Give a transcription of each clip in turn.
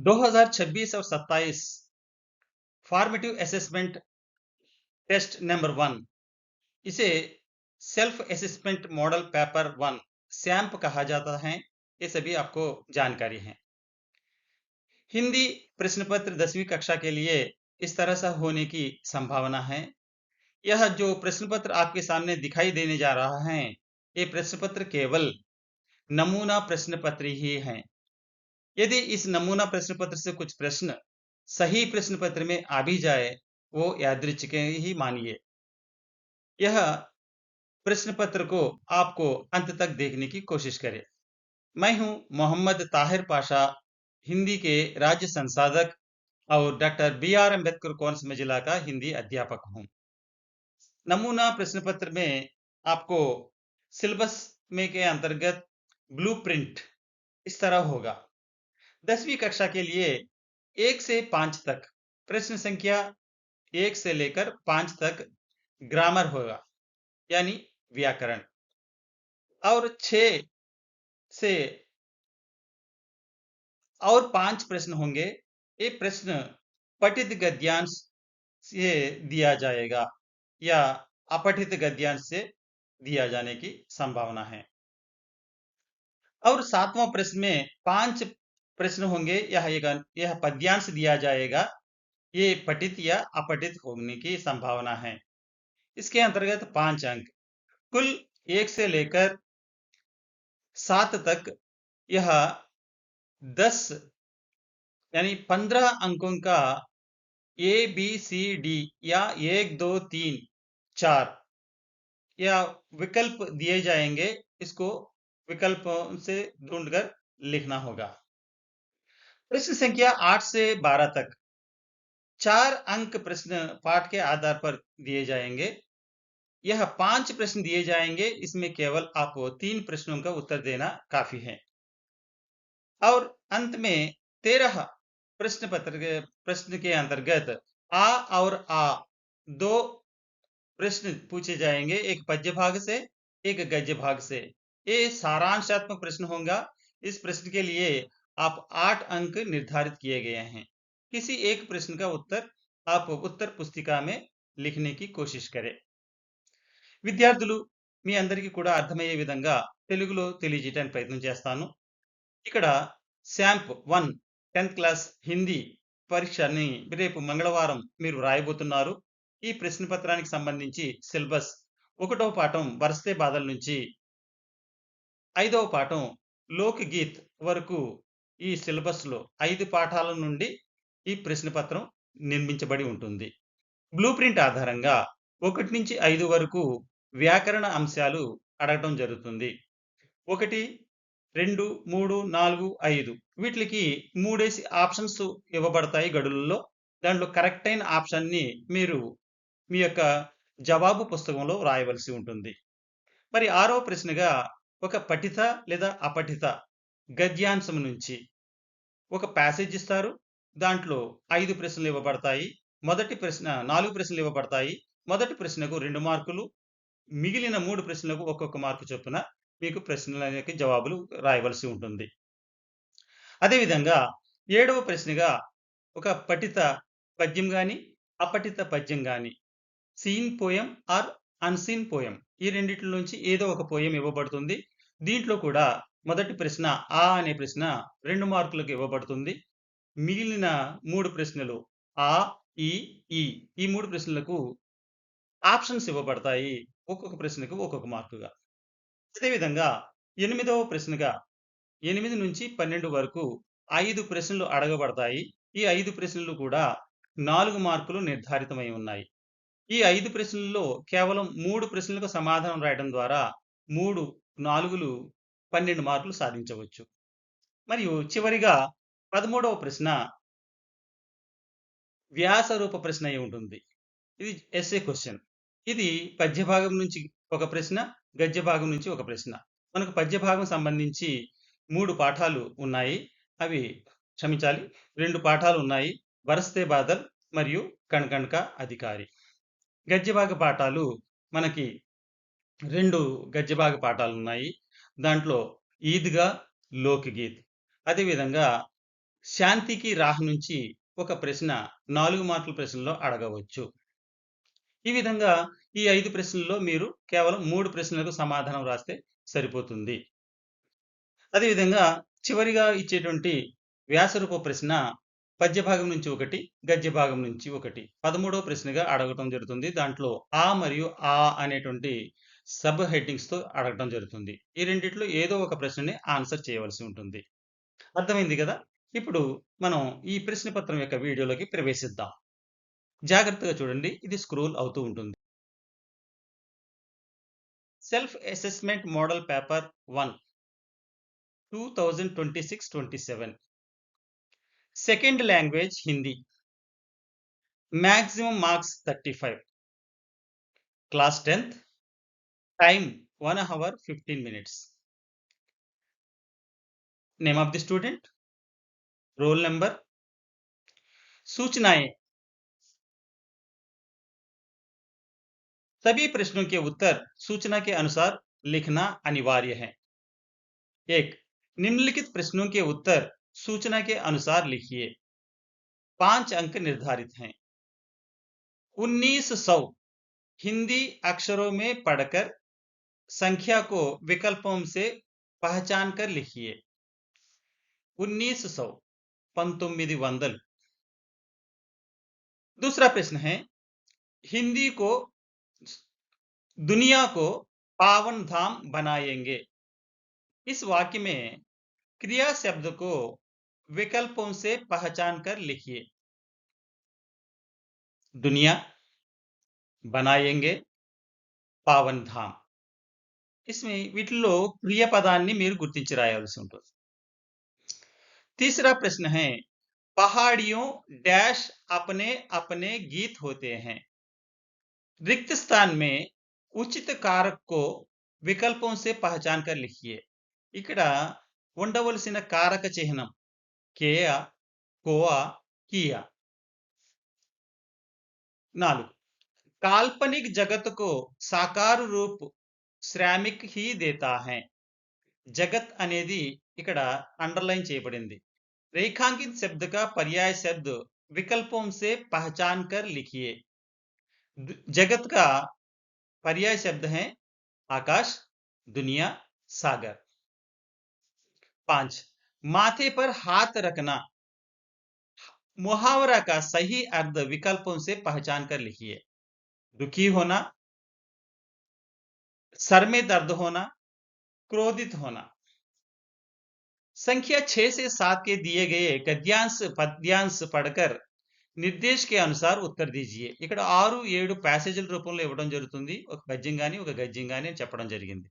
2026 और 27 formative assessment test number 1, इसे self assessment model paper 1 SAMP कहा जाता है। ये सभी आपको जानकारी है। हिंदी प्रश्न पत्र 10वीं कक्षा के लिए इस तरह से होने की संभावना है। यह जो प्रश्न पत्र आपके सामने दिखाई देने जा रहा है, ये प्रश्न पत्र केवल नमूना प्रश्न पत्र ही है। यदि इस नमूना प्रश्न पत्र से कुछ प्रश्न सही प्रश्न पत्र में आ भी जाए, वो यादृच्छिक ही मानिए। यह प्रश्न पत्र को आपको अंत तक देखने की कोशिश करें। मैं हूं मोहम्मद ताहिर पाशा, हिंदी के राज्य संसाधक और डॉक्टर बी.आर. अम्बेडकर कौंसम जिला का हिंदी अध्यापक हूं। नमूना प्रश्न पत्र में आपको सिलेबस में के अंतर्गत ब्लूप्रिंट इस तरह होगा। 10वीं कक्षा के लिए 1 से 5 तक प्रश्न संख्या 1 से लेकर 5 तक ग्रामर होगा, यानी व्याकरण, और 6 से और 5 प्रश्न होंगे। ये प्रश्न पठित गद्यांश से दिया जाएगा या अपठित गद्यांश से दिया जाने की संभावना है। और 7वां प्रश्न में 5 प्रश्न होंगे। यह पद्यांश दिया जाएगा। ये पठित या अपठित होने की संभावना है। इसके अंतर्गत 5 अंक, कुल 1 से लेकर 7 तक यह 10 यानी 15 अंकों का ए बी सी डी या 1 2 3 4 या विकल्प दिए जाएंगे। इसको विकल्पों से ढूंढकर लिखना होगा। प्रश्न संख्या 8 से 12 तक 4 अंक प्रश्न पाठ के आधार पर दिए जाएंगे। यह 5 प्रश्न दिए जाएंगे। इसमें केवल आपको 3 प्रश्नों का उत्तर देना काफी है। और अंत में 13 प्रश्न के अंतर्गत आ और आ 2 प्रश्न पूछे जाएंगे, एक पद्य भाग से, एक गद्य भाग से। ये सारांशात्मक प्रश्न होगा। इस प्रश्न के लिए आप 8 अंक निर्धारित किए गए हैं। किसी एक प्रश्न का उत्तर आप उत्तर पुस्तिका में लिखने की कोशिश करें। విద్యార్థులు మీ అందరికీ కూడా అర్థమయ్యే విధంగా తెలుగులో తెలియజేయడానికి ప్రయత్నం చేస్తాను. ఇక్కడ శాంప్ 1 10th క్లాస్ హిందీ పరీక్షని రేపు మంగళవారం మీరు రాయబోతున్నారు. ఈ ప్రశ్న పత్రానికి సంబంధించి సిలబస్ 1వ పాఠం వరసతే బాధల నుంచి 5వ పాఠం లోక్ గీత్ వరకు ఈ సిలబస్లో 5 పాఠాల నుండి ఈ ప్రశ్న పత్రం నిర్మించబడి ఉంటుంది. బ్లూ ప్రింట్ ఆధారంగా 1 నుంచి 5 వరకు వ్యాకరణ అంశాలు అడగటం జరుగుతుంది. 1, 2, 3, 4, 5 వీటికి 3 ఆప్షన్స్ ఇవ్వబడతాయి గడులలో. దాంట్లో కరెక్ట్ అయిన ఆప్షన్ని మీరు మీ యొక్క జవాబు పుస్తకంలో రాయవలసి ఉంటుంది. మరి 6వ ప్రశ్నగా ఒక పఠిత లేదా అపఠిత గద్యాంశం నుంచి ఒక ప్యాసేజ్ ఇస్తారు. దాంట్లో 5 ప్రశ్నలు ఇవ్వబడతాయి. 4 ప్రశ్నలు ఇవ్వబడతాయి. మొదటి ప్రశ్నకు 2 మార్కులు, మిగిలిన 3 ప్రశ్నలకు ఒక్కొక్క మార్కు చొప్పున మీకు ప్రశ్నలకి జవాబులు రాయవలసి ఉంటుంది. అదేవిధంగా 7వ ప్రశ్నగా ఒక పఠిత పద్యం గాని, అపఠిత పద్యం గాని, seen poem or unseen poem, ఈ రెండిట్లో నుంచి ఏదో ఒక పోయం ఇవ్వబడుతుంది. దీంట్లో కూడా మొదటి ప్రశ్న ఆ అనే ప్రశ్న 2 మార్కులకు ఇవ్వబడుతుంది. మిగిలిన 3 ప్రశ్నలు ఆ, ఈ, ఈ 3 ప్రశ్నలకు ఆప్షన్స్ ఇవ్వబడతాయి. ఒక్కొక్క ప్రశ్నకు ఒక్కొక్క మార్కుగా. అదేవిధంగా 8వ ప్రశ్నగా 8 నుంచి 12 వరకు 5 ప్రశ్నలు అడగబడతాయి. ఈ 5 ప్రశ్నలు కూడా 4 మార్కులు నిర్ధారితమై ఉన్నాయి. ఈ 5 ప్రశ్నల్లో కేవలం 3 ప్రశ్నలకు సమాధానం రాయడం ద్వారా 3 4లు 12 మార్కులు సాధించవచ్చు. మరియు చివరిగా 13వ ప్రశ్న వ్యాస రూప ప్రశ్న అయి ఉంటుంది. ఇది ఎస్సే క్వెషన్. ఇది పద్య భాగం నుంచి ఒక ప్రశ్న, గద్య భాగం నుంచి ఒక ప్రశ్న. మనకు పద్య భాగం సంబంధించి 3 పాఠాలు ఉన్నాయి. అవి క్షమించాలి, 2 పాఠాలు ఉన్నాయి. బరస్తే బాదల్ మరియు కణ్ కా అధికారి. గద్య భాగ పాఠాలు మనకి 2 గద్య భాగ పాఠాలు ఉన్నాయి. దాంట్లో ఈద్‌గా, లోక్ గీత్. అదేవిధంగా శాంతికి రాహ్ నుంచి ఒక ప్రశ్న 4 మార్కుల ప్రశ్నలో అడగవచ్చు. ఈ విధంగా ఈ 5 ప్రశ్నల్లో మీరు కేవలం 3 ప్రశ్నలకు సమాధానం రాస్తే సరిపోతుంది. అదేవిధంగా చివరిగా ఇచ్చేటువంటి వ్యాసరూప ప్రశ్న పద్య భాగం నుంచి ఒకటి, గద్య భాగం నుంచి ఒకటి 13వ ప్రశ్నగా అడగటం జరుగుతుంది. దాంట్లో ఆ మరియు ఆ అనేటువంటి సబ్ హెడ్డింగ్స్‌తో అడగటం జరుగుతుంది. ఈ రెండిట్లో ఏదో ఒక ప్రశ్నని ఆన్సర్ చేయవలసి ఉంటుంది. అర్థమైంది కదా! ఇప్పుడు మనం ఈ ప్రశ్న పత్రం యొక్క వీడియోలోకి ప్రవేశిద్దాం. జాగ్రత్తగా చూడండి. ఇది స్క్రోల్ అవుతూ ఉంటుంది. Self assessment model paper 1 2026-27 second language Hindi. Maximum marks 35. Class 10th. Time 1 hour 15 minutes. Name of the student, roll number, सूचनाएं। सभी प्रश्नों के उत्तर सूचना के अनुसार लिखना अनिवार्य है। 1. निम्नलिखित प्रश्नों के उत्तर सूचना के अनुसार लिखिए। 5 अंक निर्धारित हैं। 1900 हिंदी अक्षरों में पढ़कर संख्या को विकल्पों से पहचान कर लिखिए। 1900 1900। दूसरा प्रश्न है, हिंदी को दुनिया को पावन धाम बनाएंगे। इस वाक्य में क्रिया शब्द को विकल्पों से पहचान कर लिखिए। दुनिया, बनाएंगे, पावन धाम. इसमें వీటిలో క్రియాపదాన్ని మీరు గుర్తించి రాయాల్సి ఉంటుంది. तीसरा प्रश्न है, पहाड़ियों डैश अपने अपने गीत होते हैं। रिक्त स्थान में उचित कारक को వికల్పం से पहचान कर लिखिए. ఇక్కడ ఉండవలసిన కారక చిహ్నం కేయ, కోయ, కియ. 4. काल्पनिक जगत को साकार रूप శ్రామిక్ ही देता है. जगत అనేది ఇక్కడ अंडरलाइन చేయబడింది. रेखांकित शब्द का पर्याय शब्द विकल्पों से पहचान कर लिखिए. जगत का पर्याय शब्द है आकाश, दुनिया, सागर. 5. माथे पर हाथ रखना मुहावरा का सही अर्थ विकल्पों से पहचान कर लिखिए. दुखी होना, सर में दर्द होना, क्रोधित होना. संख्या 6 से 7 के दिए गए गद्यांश पद्यांश पढ़कर నిర్దేశ్ కే అనుసార్ ఉత్తర్ దీజియే. ఇక్కడ 6, 7 ప్యాసేజీల రూపంలో ఇవ్వడం జరుగుతుంది. ఒక పద్యం గాని ఒక గద్యం గాని అని చెప్పడం జరిగింది.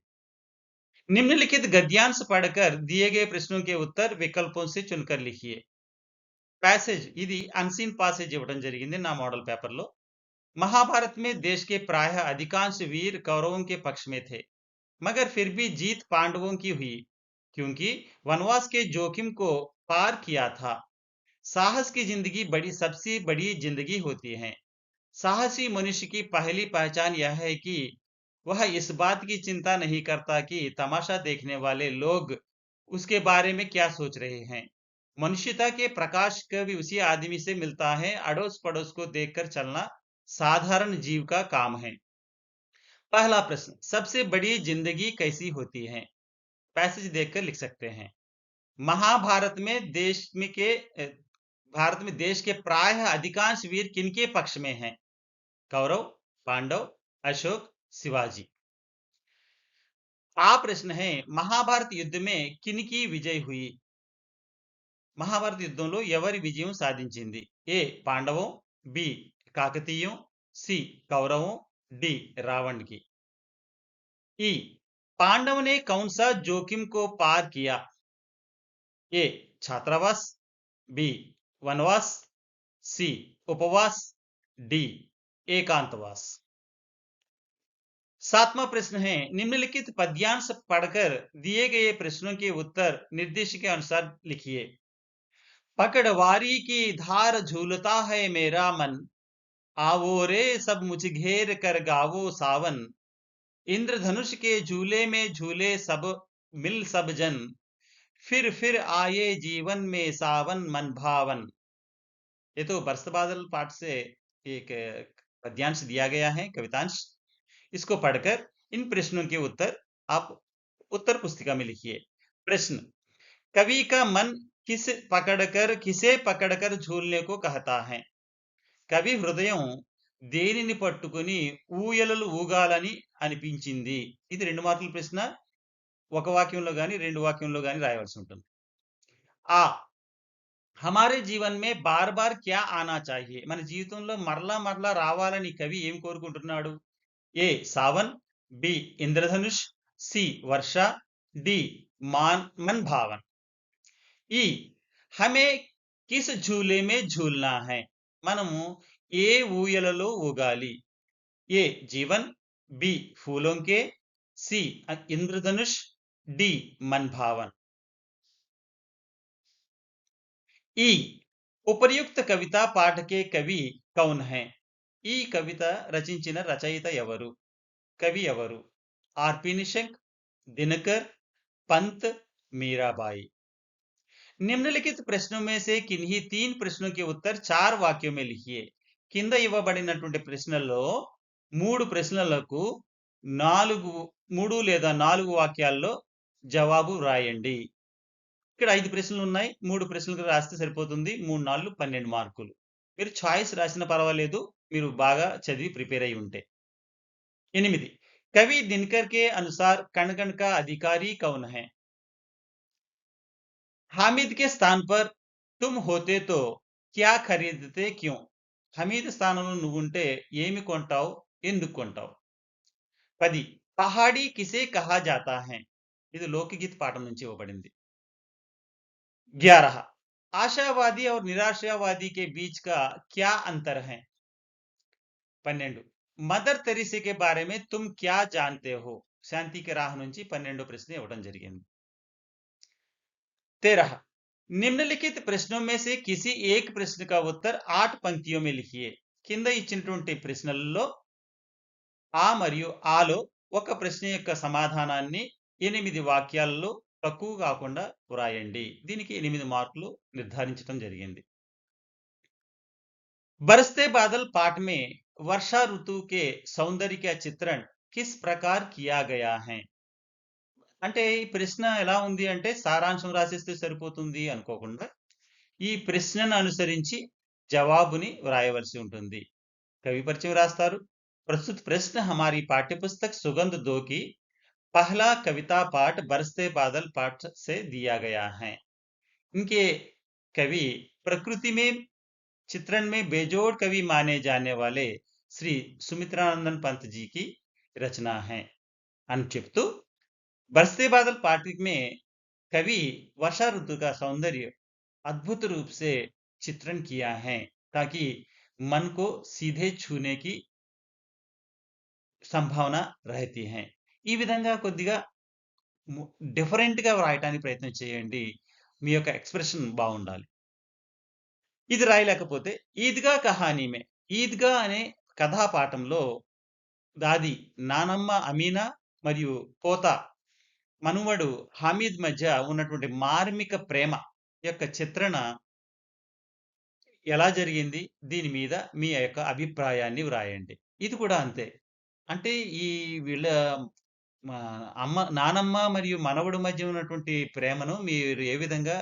निम्नलिखित गद्यांश पढ़कर दिए गए प्रश्नों के उत्तर विकल्पों से चुनकर लिखिए. पैसेज ఇది अनसीन पैसेज ఇవ్వడం జరిగింది నా మోడల్ పేపర్లో. महाभारत में देश के प्रायः अधिकांश वीर कौरवों के पक्ष में थे, मगर फिर भी जीत पांडवों की हुई, क्योंकि वनवास के जोखिम को पार किया था. साहस की जिंदगी सबसे बड़ी जिंदगी होती है. साहसी मनुष्य की पहली पहचान यह है कि वह इस बात की चिंता नहीं करता कि तमाशा देखने वाले लोग उसके बारे में क्या सोच रहे हैं. मनुष्यता के प्रकाश कभी उसी आदमी से मिलता है. अड़ोस पड़ोस को देखकर चलना साधारण जीव का काम है. पहला प्रश्न, सबसे बड़ी जिंदगी कैसी होती है? पैसेज देखकर लिख सकते हैं. महाभारत में भारत में देश के प्रायः अधिकांश वीर किनके पक्ष में हैं? कौरव, पांडव, अशोक, शिवाजी. आ प्रश्न है, महाभारत युद्ध में किनकी विजय हुई? महाभारत యుద్ధంలో ఎవరి విజయం సాధించింది? ఏ పాండవం, బి కాకతీయం, సి कौरवों, डी रावण की. ई पांडव ने कौन सा जोखिम को पार किया? ए छात्रावास, बी वनवास, सी उपवास, डी एकांतवास. 7वां प्रश्न है, निम्नलिखित पद्यांश पढ़कर दिए गए प्रश्नों के उत्तर निर्देश के अनुसार लिखिए. पकड़वारी की धार झूलता है मेरा मन, आवो रे सब मुझ घेर कर गावो सावन. इंद्रधनुष के झूले में झूले सब मिल सब जन, फिर आए जीवन में सावन मन भावन। ये तो बरस बादल पाठ से एक पद्यांश दिया गया है, कवितांश। इसको पढ़कर इन प्रश्नों के उत्तर आप उत्तर पुस्तिका में लिखिए। प्रश्न: कवि का मन किसे पकड़कर झूलने को कहता है? కవి హృదయం దేనిని పట్టుకుని ఊయలలు ఊగాలని అనిపించింది? ఇది 2 మార్కుల ప్రశ్న. ఒక వాక్యంలో గాని, 2 వాక్యంలో గాని రాయవలసి ఉంటుంది. ఆ హమారే జీవన్ మే బార్ బార్ క్యా ఆనా చాహియే? మన జీవితంలో మరలా మరలా రావాలని కవి ఏం కోరుకుంటున్నాడు? ఏ సావన్, బి ఇంద్రధనుష్, సి వర్ష, డి మన్ భావన్. ఈ హమే కిస్ झूले में झूलना है? మనము ఏ ఊయలలో ఊగాలి? ఏ జీవన్, బి फूलों के, सी इंद्रधनुष, డి मन भावन. ఈ ఉపయుక్త కవిత పాఠకే కవి కౌన్ హై? ఈ కవిత రచించిన రచయిత ఎవరు? కవి ఎవరు? ఆర్‌పి నిశంక్, దినకర్, పంత్, మీరాబాయి. నిమ్నలిఖిత ప్రశ్నों में से किन्हीं 3 ప్రశ్నों के उत्तर 4 వాక్यों में लिखिए. కింద ఇవ్వబడినటువంటి ప్రశ్నల్లో 3 ప్రశ్నలకు 3 లేదా 4 వాక్యాల్లో జవాబు రాయండి. ఇక్కడ 5 ప్రశ్నలు ఉన్నాయి. 3 ప్రశ్నలకు రాస్తే సరిపోతుంది. 3 4 12 మార్కులు. మీరు చాయిస్ రాసినా పర్వాలేదు. మీరు బాగా చదివి ప్రిపేర్ అయ్యి ఉంటే. 8 कवि दिनकर के अनुसार कण-कण का अधिकारी कौन है? हामिद के स्थान पर तुम होते तो क्या खरीदते क्यों? హమీద్ స్థానంలో నువ్వుంటే ఏమి కొంటావు? ఎందుకు కొంటావు? 10 పహాడీ కిసే కహా జాతా హై? ఇది లోకగీత పాఠం నుంచి ఇవ్వబడింది. 11 आशावादी और निराशावादी के बीच का क्या अंतर है? 12 మదర్ తెరీసా के बारे में तुम क्या जानते हो? శాంతి కి రాహ నుంచి 12 ప్రశ్న ఇవ్వడం జరిగింది. 13 నిమ్నలిఖిత ప్రశ్నों में से किसी एक प्रश्न का उत्तर 8 पंक्तियों में लिखिए. కింద ఇచ్చినటువంటి ప్రశ్నలలో ఆ మరియు ఆలో ఒక ప్రశ్న యొక్క సమాధానాన్ని 8 వాక్యాలలో తక్కువ కాకుండా వ్రాయండి. దీనికి 8 మార్కులు నిర్ధారించడం జరిగింది. बरसते बादल पाठ में वर्षा ऋतु के सौंदर्य का चित्रण किस प्रकार किया गया है? అంటే ఈ ప్రశ్న ఎలా ఉంది అంటే సారాంశం రాసేస్తే సరిపోతుంది అనుకోకుండా ఈ ప్రశ్నను అనుసరించి జవాబుని వ్రాయవలసి ఉంటుంది. కవి పరిచయం రాస్తారు. प्रस्तुत प्रश्न हमारी पाठ्यपुस्तक सुगंध 2 की पहला कविता पाठ बरसते बादल पाठ से दिया गया है. इनके कवि प्रकृति में चित्रण में बेजोड़ कवि माने जाने वाले श्री सुमित्रानंदन पंत जी की रचना है అని చెప్తూ बरसते बादल पाठ में कवि वर्षा ऋतु का सौंदर्य अद्भुत रूप से चित्रण किया है ताकि मन को सीधे छूने की సంభావన रहती है. ఈ విధంగా కొద్దిగా డిఫరెంట్ గా వ్రాయడానికి ప్రయత్నం చేయండి. మీ యొక్క ఎక్స్‌ప్రెషన్ బాగుండాలి. ఇది రాయలేకపోతే ఈద్‌గా కహానీ మే ఈద్‌గా అనే కథా పాఠంలో దాది నానమ్మ అమీనా మరియు పోత మనుమడు హమీద్ మధ్య ఉన్నటువంటి మార్మిక ప్రేమ యొక్క చిత్రణ ఎలా జరిగింది? దీని మీద మీ యొక్క అభిప్రాయాన్ని వ్రాయండి. ఇది కూడా అంతే. అంటే ఈ వీళ్ళ నానమ్మ మరియు మనవడు మధ్య ఉన్నటువంటి ప్రేమను మీరు ఏ విధంగా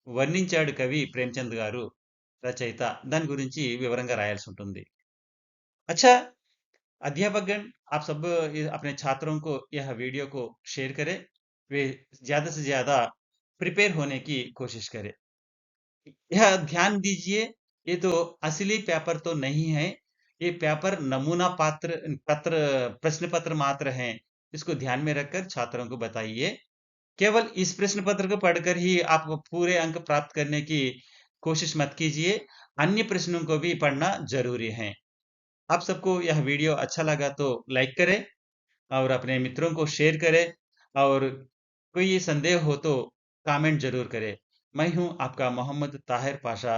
వర్ణించాడు కవి ప్రేమచంద్ గారు రచయిత దాని గురించి వివరంగా రాయాల్సి ఉంటుంది. अच्छा अध्यापकगण आप सब अपने छात्रों को यह वीडियो को शेयर करें. वे ज्यादा से ज्यादा प्रिपेयर होने की कोशिश करें. यह ध्यान दीजिए ये तो असली पेपर तो नहीं है. ये पेपर नमूना पत्र प्रश्न पत्र मात्र हैं. इसको ध्यान में रखकर छात्रों को बताइए. केवल इस प्रश्न पत्र को पढ़कर ही आप पूरे अंक प्राप्त करने की कोशिश मत कीजिए. अन्य प्रश्नों को भी पढ़ना जरूरी है. आप सबको यह वीडियो अच्छा लगा तो लाइक करें और अपने मित्रों को शेयर करें और कोई संदेह हो तो कमेंट जरूर करें. मैं हूं आपका मोहम्मद ताहिर पाशा.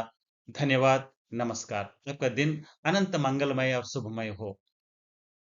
धन्यवाद. नमस्कार. आपका दिन अनंत मंगलमय और शुभमय हो.